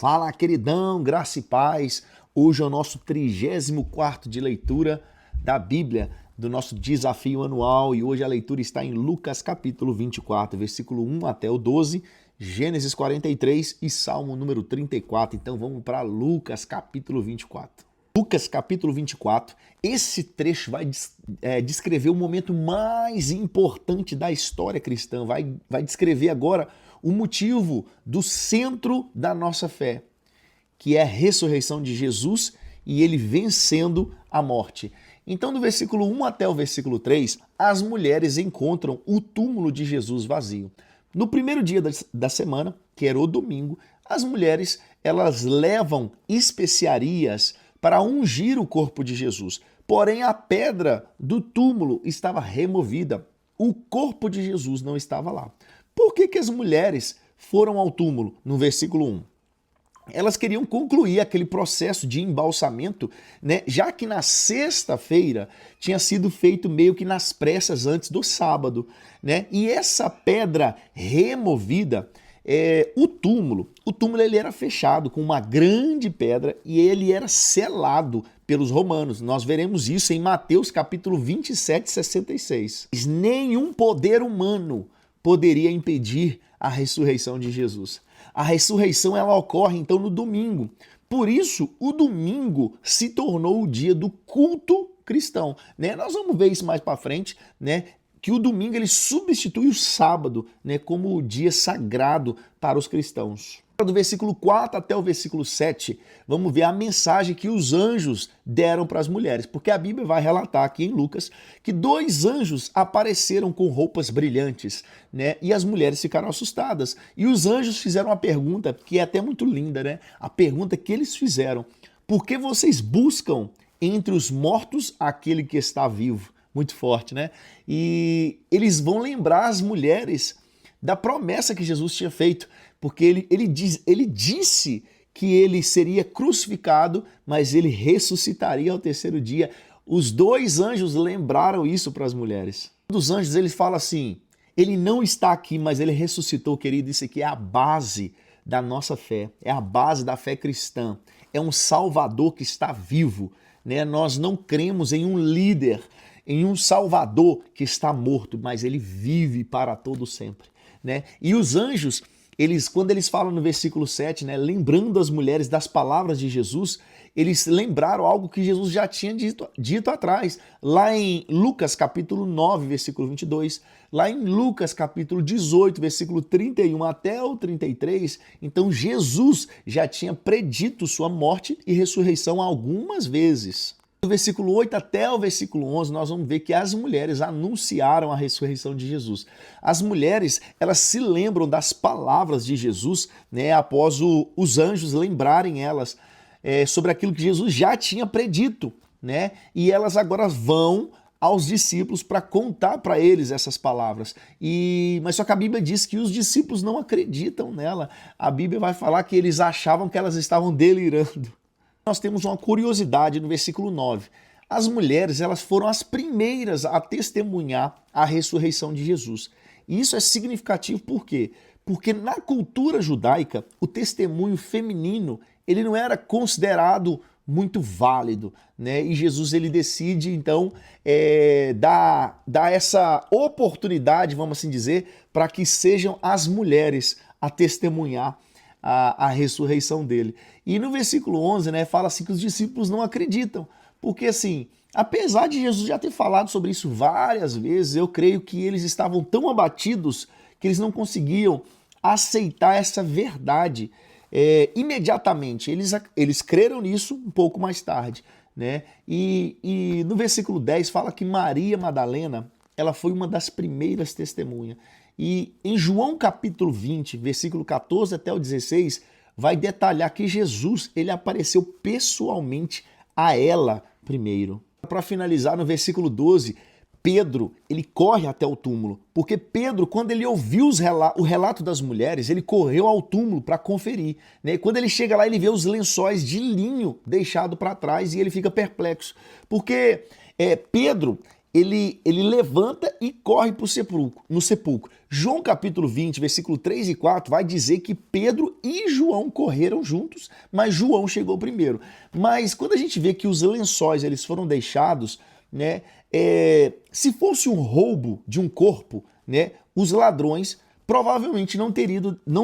Fala, queridão, graça e paz. Hoje é o nosso 34º de leitura da Bíblia, do nosso desafio anual, e hoje a leitura está em Lucas capítulo 24, versículo 1 até o 12, Gênesis 43 e Salmo número 34. Então vamos para Lucas capítulo 24. Lucas capítulo 24, esse trecho vai descrever o momento mais importante da história cristã, vai descrever agora o motivo do centro da nossa fé, que é a ressurreição de Jesus e ele vencendo a morte. Então, do versículo 1 até o versículo 3, as mulheres encontram o túmulo de Jesus vazio. No primeiro dia da semana, que era o domingo, as mulheres elas levam especiarias para ungir o corpo de Jesus. Porém, a pedra do túmulo estava removida. O corpo de Jesus não estava lá. Por que as mulheres foram ao túmulo? No versículo 1. Elas queriam concluir aquele processo de embalsamento, né? Já que na sexta-feira tinha sido feito meio que nas pressas antes do sábado, né? E essa pedra removida, o túmulo ele era fechado com uma grande pedra e ele era selado pelos romanos. Nós veremos isso em Mateus capítulo 27, 66. Nenhum poder humano poderia impedir a ressurreição de Jesus. A ressurreição ela ocorre então no domingo. Por isso, o domingo se tornou o dia do culto cristão, né? Nós vamos ver isso mais para frente, né? Que o domingo ele substitui o sábado, né, como o dia sagrado para os cristãos. Do versículo 4 até o versículo 7, vamos ver a mensagem que os anjos deram para as mulheres, porque a Bíblia vai relatar aqui em Lucas que 2 anjos apareceram com roupas brilhantes, né? E as mulheres ficaram assustadas. E os anjos fizeram uma pergunta que é até muito linda, né? A pergunta que eles fizeram: por que vocês buscam entre os mortos aquele que está vivo? Muito forte, né? E eles vão lembrar as mulheres da promessa que Jesus tinha feito, porque ele disse que ele seria crucificado, mas ele ressuscitaria ao terceiro dia. Os 2 anjos lembraram isso para as mulheres. Um dos anjos ele fala assim: ele não está aqui, mas ele ressuscitou, querido. Isso aqui é a base da nossa fé, é a base da fé cristã. É um Salvador que está vivo, né? Nós não cremos em um líder, em um Salvador que está morto, mas ele vive para todo sempre, né? E os anjos, quando eles falam no versículo 7, né, lembrando as mulheres das palavras de Jesus, eles lembraram algo que Jesus já tinha dito atrás, lá em Lucas capítulo 9, versículo 22, lá em Lucas capítulo 18, versículo 31 até o 33, então Jesus já tinha predito sua morte e ressurreição algumas vezes. Do versículo 8 até o versículo 11, nós vamos ver que as mulheres anunciaram a ressurreição de Jesus. As mulheres, elas se lembram das palavras de Jesus, né, após os anjos lembrarem elas sobre aquilo que Jesus já tinha predito, né? E elas agora vão aos discípulos para contar para eles essas palavras. Mas só que a Bíblia diz que os discípulos não acreditam nela. A Bíblia vai falar que eles achavam que elas estavam delirando. Nós temos uma curiosidade no versículo 9. As mulheres elas foram as primeiras a testemunhar a ressurreição de Jesus. E isso é significativo por quê? Porque na cultura judaica, o testemunho feminino ele não era considerado muito válido, né? E Jesus ele decide então dar essa oportunidade, vamos assim dizer, para que sejam as mulheres a testemunhar a ressurreição dele. E no versículo 11, né, fala assim que os discípulos não acreditam, porque assim, apesar de Jesus já ter falado sobre isso várias vezes, eu creio que eles estavam tão abatidos que eles não conseguiam aceitar essa verdade imediatamente. Eles creram nisso um pouco mais tarde, né? E no versículo 10 fala que Maria Madalena ela foi uma das primeiras testemunhas. E em João capítulo 20, versículo 14 até o 16, vai detalhar que Jesus ele apareceu pessoalmente a ela primeiro. Para finalizar, no versículo 12, Pedro ele corre até o túmulo, porque Pedro, quando ele ouviu o relato das mulheres, ele correu ao túmulo para conferir, né? E quando ele chega lá, ele vê os lençóis de linho deixados para trás e ele fica perplexo, porque Pedro ele levanta e corre para no sepulcro. João capítulo 20, versículo 3 e 4 vai dizer que Pedro e João correram juntos, mas João chegou primeiro. Mas quando a gente vê que os lençóis eles foram deixados, né, se fosse um roubo de um corpo, né, os ladrões provavelmente não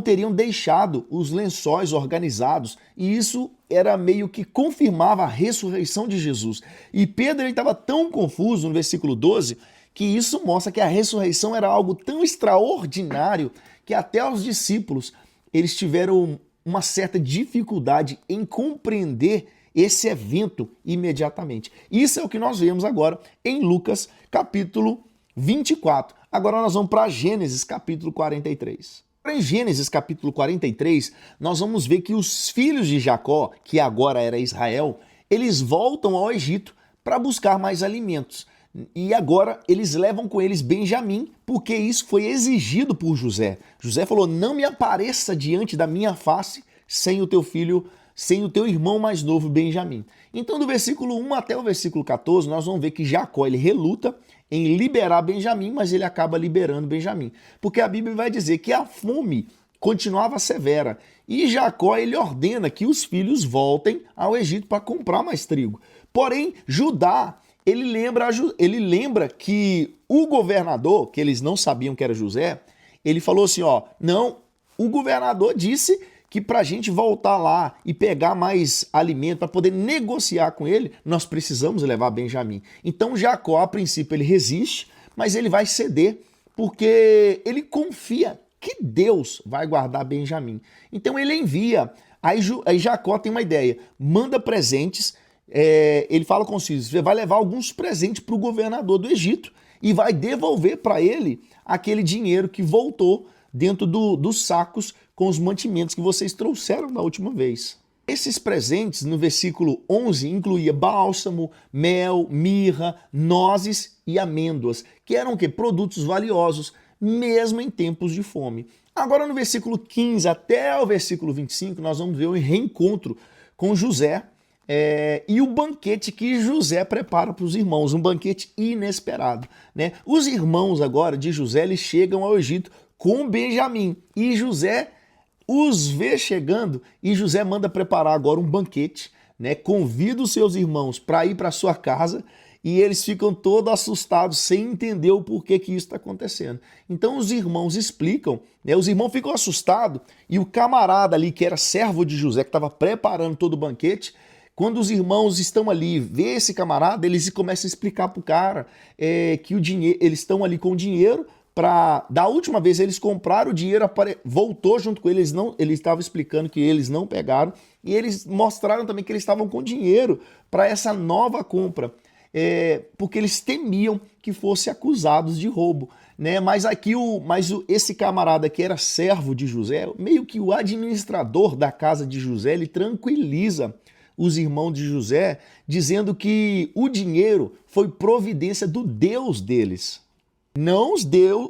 teriam deixado os lençóis organizados, e isso era meio que confirmava a ressurreição de Jesus. E Pedro estava tão confuso no versículo 12 que isso mostra que a ressurreição era algo tão extraordinário que até os discípulos eles tiveram uma certa dificuldade em compreender esse evento imediatamente. Isso é o que nós vemos agora em Lucas capítulo 24. Agora nós vamos para Gênesis capítulo 43. Em Gênesis capítulo 43, nós vamos ver que os filhos de Jacó, que agora era Israel, eles voltam ao Egito para buscar mais alimentos. E agora eles levam com eles Benjamim, porque isso foi exigido por José. José falou: não me apareça diante da minha face sem o teu filho, sem o teu irmão mais novo Benjamim. Então do versículo 1 até o versículo 14, nós vamos ver que Jacó ele reluta em liberar Benjamim, mas ele acaba liberando Benjamim. Porque a Bíblia vai dizer que a fome continuava severa. E Jacó ele ordena que os filhos voltem ao Egito para comprar mais trigo. Porém, Judá, ele lembra que o governador, que eles não sabiam que era José, ele falou assim, ó, não, o governador disse que para a gente voltar lá e pegar mais alimento, para poder negociar com ele, nós precisamos levar Benjamim. Então Jacó, a princípio, ele resiste, mas ele vai ceder, porque ele confia que Deus vai guardar Benjamim. Então ele envia. Aí Jacó tem uma ideia, manda presentes, ele fala com os filhos, você vai levar alguns presentes para o governador do Egito e vai devolver para ele aquele dinheiro que voltou dentro dos sacos com os mantimentos que vocês trouxeram da última vez. Esses presentes, no versículo 11, incluía bálsamo, mel, mirra, nozes e amêndoas, que eram o quê? Produtos valiosos, mesmo em tempos de fome. Agora, no versículo 15 até o versículo 25, nós vamos ver o reencontro com José e o banquete que José prepara para os irmãos, um banquete inesperado, né? Os irmãos agora de José, eles chegam ao Egito com Benjamim, e José os vê chegando, e José manda preparar agora um banquete, né? Convida os seus irmãos para ir para sua casa, e eles ficam todos assustados, sem entender o porquê que isso está acontecendo. Então os irmãos explicam, né? Os irmãos ficam assustados, e o camarada ali, que era servo de José, que estava preparando todo o banquete, quando os irmãos estão ali, vê esse camarada, eles começam a explicar para o cara que o dinheiro, eles estão ali com o dinheiro, da última vez eles compraram o dinheiro, voltou junto com eles, eles estavam explicando que eles não pegaram, e eles mostraram também que eles estavam com dinheiro para essa nova compra, porque eles temiam que fossem acusados de roubo, né? Mas esse camarada que era servo de José, meio que o administrador da casa de José, ele tranquiliza os irmãos de José, dizendo que o dinheiro foi providência do Deus deles. Não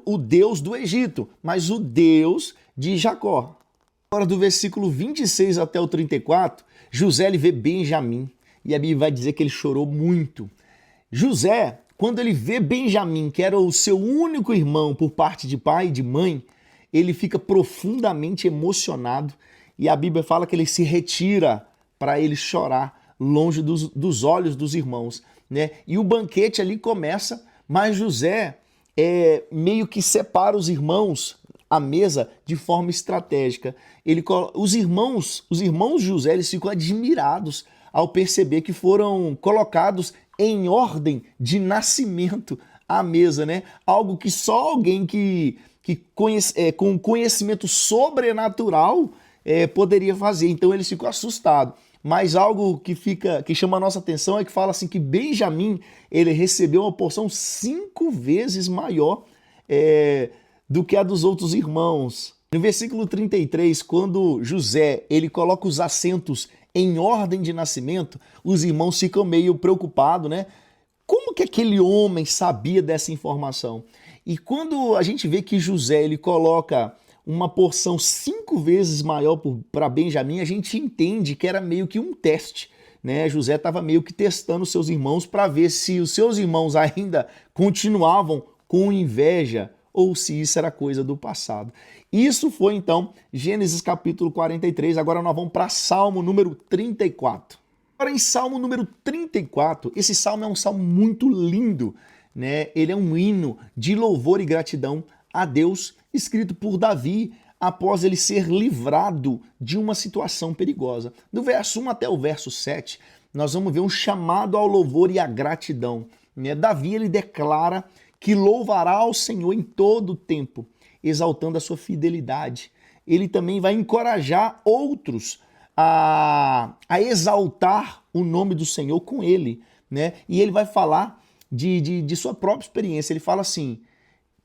o Deus do Egito, mas o Deus de Jacó. Agora, do versículo 26 até o 34, José ele vê Benjamim, e a Bíblia vai dizer que ele chorou muito. José, quando ele vê Benjamim, que era o seu único irmão por parte de pai e de mãe, ele fica profundamente emocionado, e a Bíblia fala que ele se retira para ele chorar longe dos olhos dos irmãos, né? E o banquete ali começa, mas José meio que separa os irmãos à mesa de forma estratégica. Os irmãos de José, eles ficam admirados ao perceber que foram colocados em ordem de nascimento à mesa, né? Algo que só alguém com conhecimento sobrenatural poderia fazer. Então eles ficam assustados. Mas algo que chama a nossa atenção é que fala assim que Benjamim ele recebeu uma porção 5 vezes maior do que a dos outros irmãos. No versículo 33, quando José ele coloca os assentos em ordem de nascimento, os irmãos ficam meio preocupados, né? Como que aquele homem sabia dessa informação? E quando a gente vê que José ele coloca uma porção 5 vezes maior para Benjamim, a gente entende que era meio que um teste, né? José estava meio que testando seus irmãos para ver se os seus irmãos ainda continuavam com inveja ou se isso era coisa do passado. Isso foi então Gênesis capítulo 43. Agora nós vamos para Salmo número 34. Agora em Salmo número 34, esse salmo é um salmo muito lindo, né? Ele é um hino de louvor e gratidão a Deus, escrito por Davi após ele ser livrado de uma situação perigosa. Do verso 1 até o verso 7, nós vamos ver um chamado ao louvor e à gratidão, né? Davi ele declara que louvará ao Senhor em todo o tempo, exaltando a sua fidelidade. Ele também vai encorajar outros a exaltar o nome do Senhor com ele, né? E ele vai falar de sua própria experiência. Ele fala assim,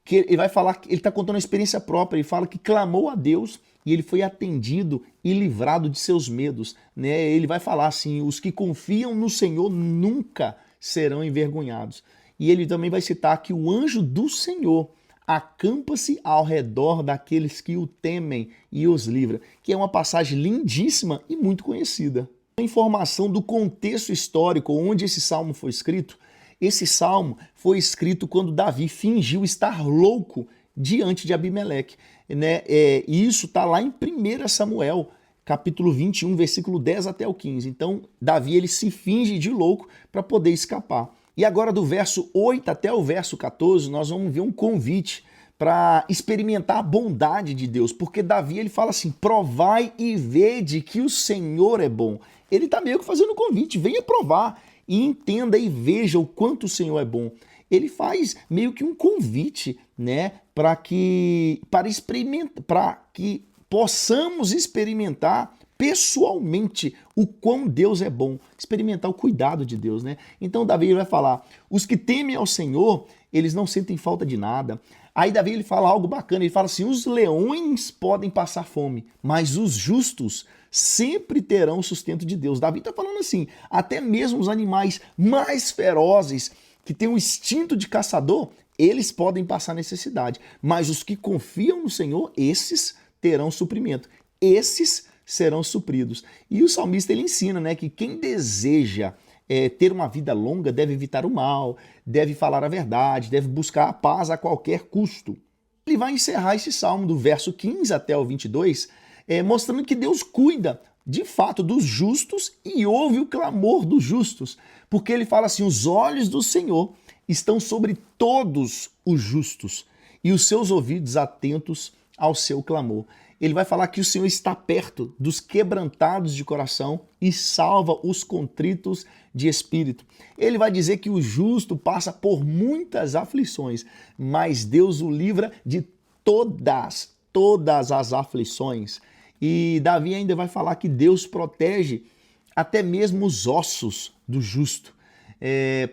que ele vai falar, ele está contando a experiência própria, ele fala que clamou a Deus e ele foi atendido e livrado de seus medos, né? Ele vai falar assim, os que confiam no Senhor nunca serão envergonhados. E ele também vai citar que o anjo do Senhor acampa-se ao redor daqueles que o temem e os livra, que é uma passagem lindíssima e muito conhecida. A informação do contexto histórico onde esse salmo foi escrito. Esse salmo foi escrito quando Davi fingiu estar louco diante de Abimeleque, né? E isso está lá em 1 Samuel, capítulo 21, versículo 10 até o 15. Então, Davi ele se finge de louco para poder escapar. E agora do verso 8 até o verso 14, nós vamos ver um convite para experimentar a bondade de Deus, porque Davi ele fala assim, provai e vede que o Senhor é bom. Ele está meio que fazendo um convite, venha provar e entenda e veja o quanto o Senhor é bom. Ele faz meio que um convite, né, para que possamos experimentar pessoalmente o quão Deus é bom, experimentar o cuidado de Deus, né? Então Davi vai falar, os que temem ao Senhor, eles não sentem falta de nada. Aí Davi ele fala algo bacana, ele fala assim, os leões podem passar fome, mas os justos sempre terão o sustento de Deus. Davi está falando assim, até mesmo os animais mais ferozes, que têm um instinto de caçador, eles podem passar necessidade, mas os que confiam no Senhor, esses terão suprimento. Esses serão supridos. E o salmista ele ensina, né, que quem deseja ter uma vida longa deve evitar o mal, deve falar a verdade, deve buscar a paz a qualquer custo. Ele vai encerrar esse salmo do verso 15 até o 22, mostrando que Deus cuida de fato dos justos e ouve o clamor dos justos, porque ele fala assim, os olhos do Senhor estão sobre todos os justos e os seus ouvidos atentos ao seu clamor. Ele vai falar que o Senhor está perto dos quebrantados de coração e salva os contritos de espírito. Ele vai dizer que o justo passa por muitas aflições, mas Deus o livra de todas as aflições. E Davi ainda vai falar que Deus protege até mesmo os ossos do justo,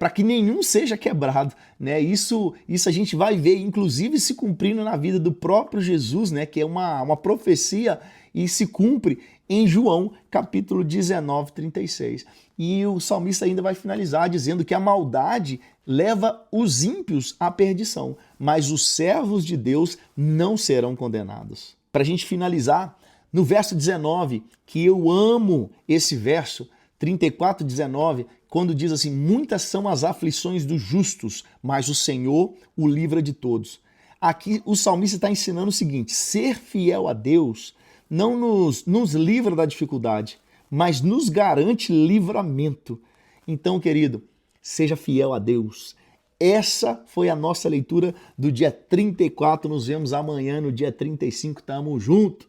para que nenhum seja quebrado, né? Isso a gente vai ver, inclusive, se cumprindo na vida do próprio Jesus, né? Que é uma profecia e se cumpre em João, capítulo 19, 36. E o salmista ainda vai finalizar dizendo que a maldade leva os ímpios à perdição, mas os servos de Deus não serão condenados. Para a gente finalizar, no verso 19, que eu amo esse verso, 34, 19, quando diz assim, muitas são as aflições dos justos, mas o Senhor o livra de todos. Aqui o salmista está ensinando o seguinte, ser fiel a Deus não nos livra da dificuldade, mas nos garante livramento. Então, querido, seja fiel a Deus. Essa foi a nossa leitura do dia 34, nos vemos amanhã no dia 35, tamo junto.